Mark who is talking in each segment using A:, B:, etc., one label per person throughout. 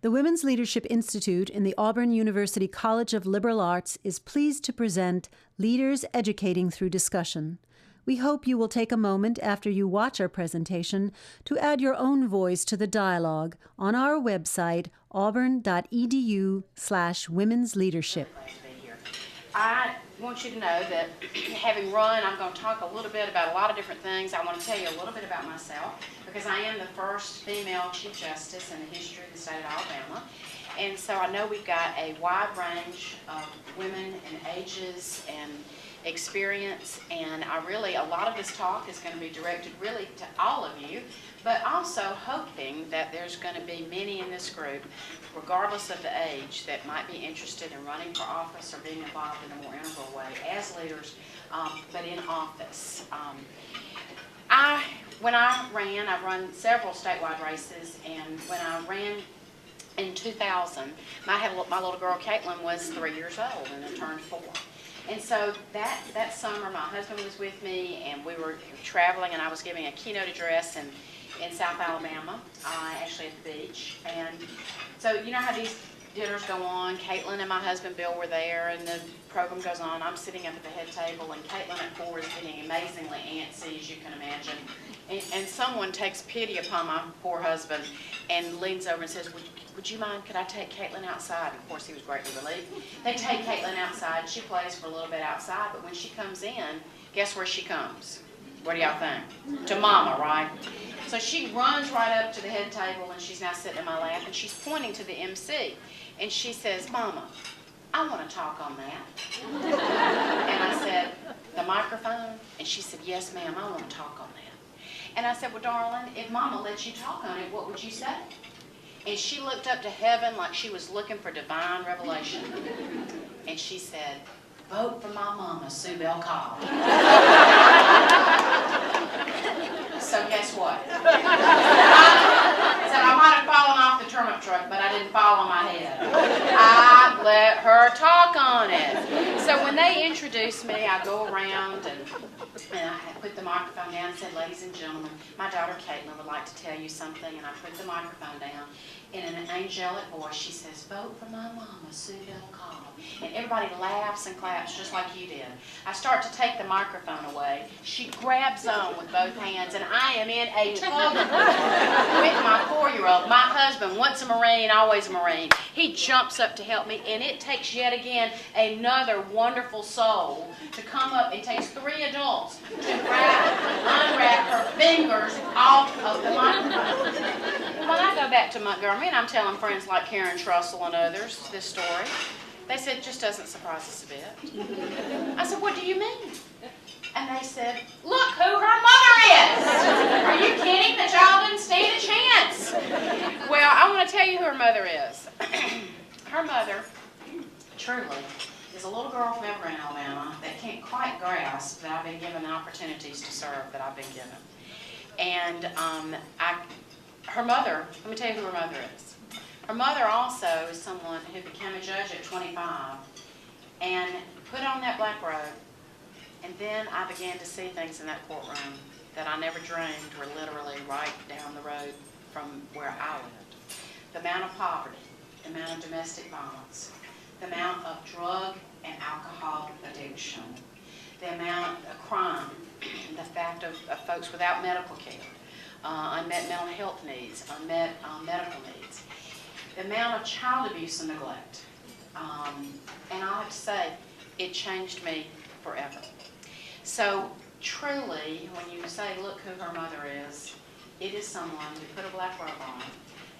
A: The Women's Leadership Institute in the Auburn University College of Liberal Arts is pleased to present Leaders Educating Through Discussion. We hope you will take a moment after you watch our presentation to add your own voice to the dialogue on our website, auburn.edu/womensleadership.
B: I want you to know that having run, I'm going to talk a little bit about a lot of different things. I want to tell you a little bit about myself because I am the first female Chief Justice in the history of the state of Alabama. And so I know we've got a wide range of women and ages and experience, and a lot of this talk is going to be directed really to all of you, but also hoping that there's going to be many in this group, regardless of the age, that might be interested in running for office or being involved in a more integral way as leaders, but in office. When I ran, I've run several statewide races, and when I ran in 2000, my little girl Caitlin was 3 years old and had turned 4. And so that summer, my husband was with me, and we were traveling, and I was giving a keynote address in South Alabama, actually at the beach. And so you know how these dinners go on. Caitlin and my husband Bill were there, and the program goes on. I'm sitting up at the head table, and Caitlin at 4 is getting amazingly antsy, as you can imagine. And someone takes pity upon my poor husband and leans over and says, would you mind, could I take Caitlin outside? And of course, he was greatly relieved. They take Caitlin outside. She plays for a little bit outside, but when she comes in, guess where she comes? What do y'all think? To Mama, right? So she runs right up to the head table, and she's now sitting in my lap, and she's pointing to the MC. And she says, Mama, I want to talk on that. And I said, the microphone? And she said, yes, ma'am, I want to talk on that. And I said, well, darling, if Mama lets you talk on it, what would you say? And she looked up to heaven like she was looking for divine revelation. And she said, vote for my mama, Sue Bell Cobb. So guess what? I said I might have fallen off the turnip truck, but I didn't fall on my head. I let her talk on it. So when they introduced me, I go around and I put the microphone down and said, ladies and gentlemen, my daughter Caitlin would like to tell you something. And I put the microphone down. And in an angelic voice, she says, vote for my mama, Sue Bell Cobb. And everybody laughs and claps just like you did. I start to take the microphone away. She grabs on with both hands, and I am in a tug of war with my 4-year-old. My husband, once a Marine, always a Marine. He jumps up to help me, and it takes yet again another wonderful soul to come up. It takes 3 adults to unwrap her fingers off of the microphone. When I go back to Montgomery, and I'm telling friends like Karen Trussell and others this story, they said, it just doesn't surprise us a bit. I said, what do you mean? And they said, look who her mother is. Are you kidding? The child didn't stand a chance. Well, I want to tell you who her mother is. Her mother, truly, is a little girl from Auburn, Alabama that can't quite grasp that I've been given the opportunities to serve that I've been given. And her mother, let me tell you who her mother is. Her mother also is someone who became a judge at 25 and put on that black robe. And then I began to see things in that courtroom that I never dreamed were literally right down the road from where I lived. The amount of poverty, the amount of domestic violence, the amount of drug and alcohol addiction, the amount of crime, the fact of folks without medical care, unmet mental health needs, unmet medical needs, the amount of child abuse and neglect. And I have to say, it changed me forever. So truly, when you say, look who her mother is, it is someone who put a black robe on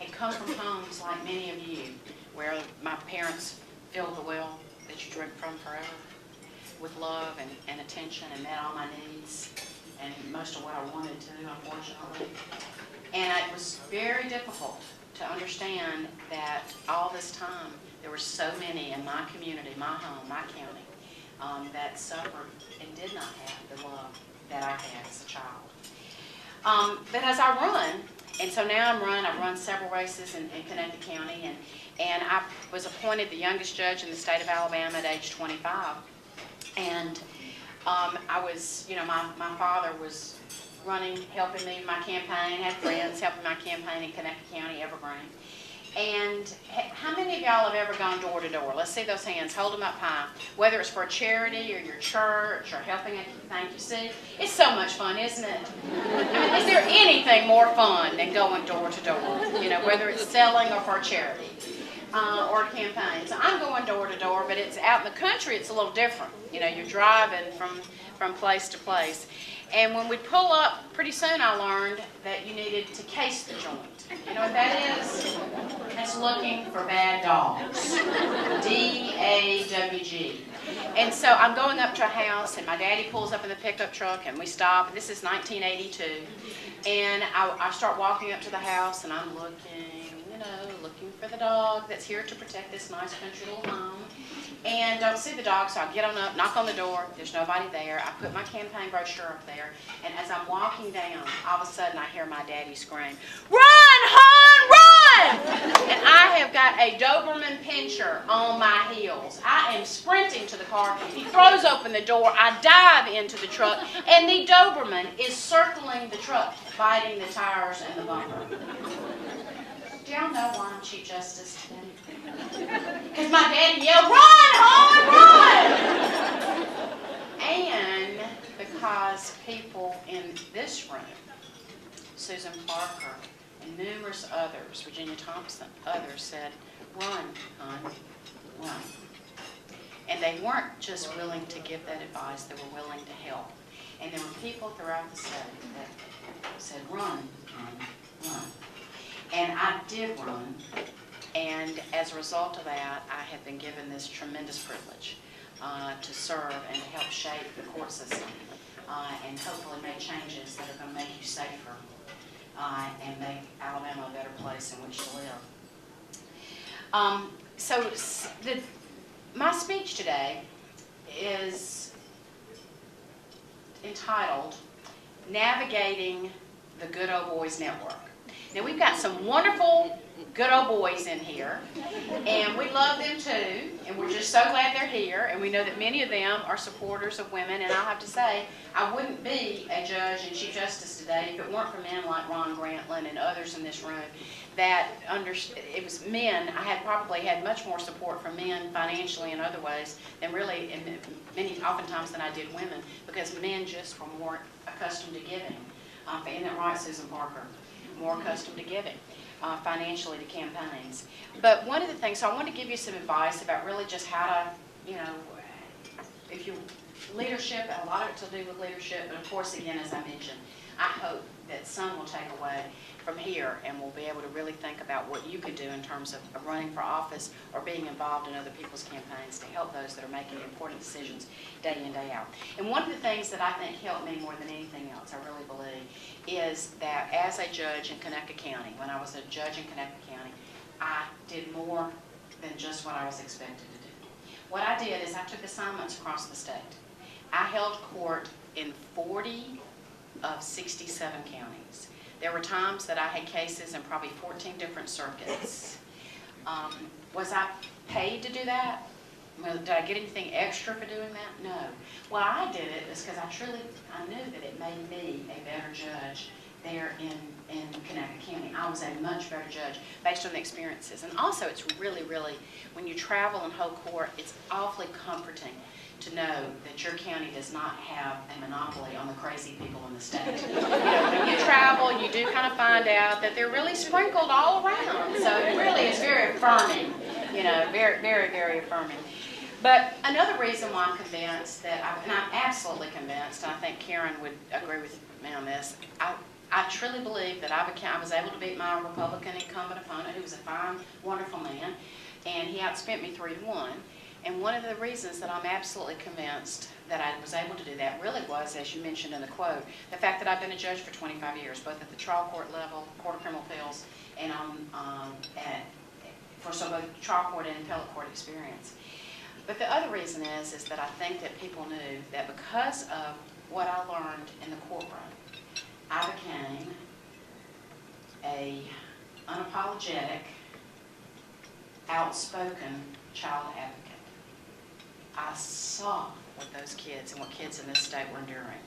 B: and come from homes like many of you, where my parents filled the well that you drink from forever with love and attention and met all my needs and most of what I wanted to, unfortunately. And it was very difficult to understand that all this time there were so many in my community, my home, my county, that suffered and did not have the love that I had as a child. But as I run, and so now I've run several races in Connecticut County, and I was appointed the youngest judge in the state of Alabama at age 25. And I was, my father was running, helping me in my campaign, had friends helping my campaign in Connecticut County, Evergreen. And how many of y'all have ever gone door to door? Let's see those hands. Hold them up high. Whether it's for a charity or your church or helping a thank you. See, it's so much fun, isn't it? I mean, is there anything more fun than going door to door? You know, whether it's selling or for a charity or a campaign. So I'm going door to door, but it's out in the country. It's a little different. You know, you're driving from place to place. And when we pull up, pretty soon I learned that you needed to case the joint. You know what that is? That's looking for bad dogs. D-A-W-G. And so I'm going up to a house, and my daddy pulls up in the pickup truck, and we stop. This is 1982. And I start walking up to the house, and I'm looking for the dog that's here to protect this nice country little home. And don't see the dog, so I get on up, knock on the door. There's nobody there. I put my campaign brochure up there, and as I'm walking down, all of a sudden I hear my daddy scream, "Run, hon, run!" And I have got a Doberman Pinscher on my heels. I am sprinting to the car. He throws open the door. I dive into the truck, and the Doberman is circling the truck, biting the tires and the bumper. Do y'all know why I'm Chief Justice today? Because my daddy yelled, "Run, hon, run!" And because people in this room, Susan Parker and numerous others, Virginia Thompson, others said, "Run, hon, run." And they weren't just willing to give that advice, they were willing to help. And there were people throughout the state that said, "Run, hon, run." And I did run, and as a result of that, I have been given this tremendous privilege to serve and to help shape the court system and hopefully make changes that are going to make you safer and make Alabama a better place in which to live. My speech today is entitled Navigating the Good Old Boys Network. Now, we've got some wonderful good old boys in here, and we love them too, and we're just so glad they're here, and we know that many of them are supporters of women, and I'll have to say, I wouldn't be a judge and Chief Justice today if it weren't for men like Ron Grantlin and others in this room that it was men. I had probably had much more support from men financially and other ways than really, oftentimes than I did women, because men just were more accustomed to giving. Isn't that right, Susan Parker? More accustomed to giving financially to campaigns. But one of the things, so I want to give you some advice about really just how to, if you leadership, a lot of it to do with leadership, but of course, again, as I mentioned, I hope that some will take away from here and will be able to really think about what you could do in terms of running for office or being involved in other people's campaigns to help those that are making important decisions day in, day out. And one of the things that I think helped me more than anything else, I really believe, is that as a judge in Conecuh County, when I was a judge in Conecuh County, I did more than just what I was expected to do. What I did is I took assignments across the state. I held court in 40 of 67 counties. There were times that I had cases in probably 14 different circuits. Was I paid to do that? Did I get anything extra for doing that? No. Why I did it is because I knew that it made me a better judge there in Conecuh County. I was a much better judge based on the experiences. And also it's really, when you travel and hold court, it's awfully comforting to know that your county does not have a monopoly on the crazy people in the state. When you travel, you do kind of find out that they're really sprinkled all around. So it really is very affirming, very, very, very affirming. But another reason why I'm convinced and I'm absolutely convinced, and I think Karen would agree with me on this, I truly believe that I was able to beat my Republican incumbent opponent, who was a fine, wonderful man, and he outspent me 3-1. And one of the reasons that I'm absolutely convinced that I was able to do that really was, as you mentioned in the quote, the fact that I've been a judge for 25 years, both at the trial court level, Court of Criminal Appeals, and for both trial court and appellate court experience. But the other reason is that I think that people knew that because of what I learned in the courtroom, I became a unapologetic, outspoken child advocate. I saw what those kids and what kids in this state were enduring.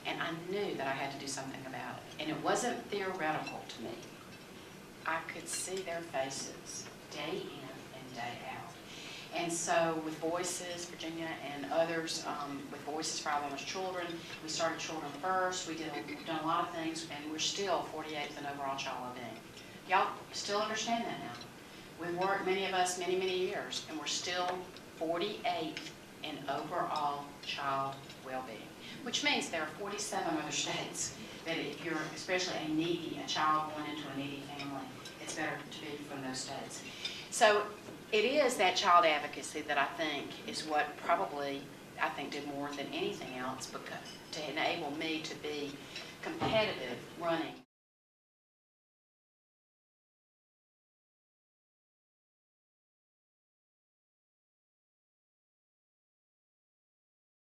B: And I knew that I had to do something about it. And it wasn't theoretical to me. I could see their faces day in and day out. And so with Voices, Virginia, and others, with Voices for Alabama's Children, we started Children First. We've done a lot of things, and we're still 48th in overall child well-being. Y'all still understand that now? We've worked, many of us, many, many years, and we're still 48th in overall child well-being, which means there are 47 other states that if you're especially a child born into a needy family, it's better to be from those states. So it is that child advocacy that I think is what probably, I think, did more than anything else because to enable me to be competitive running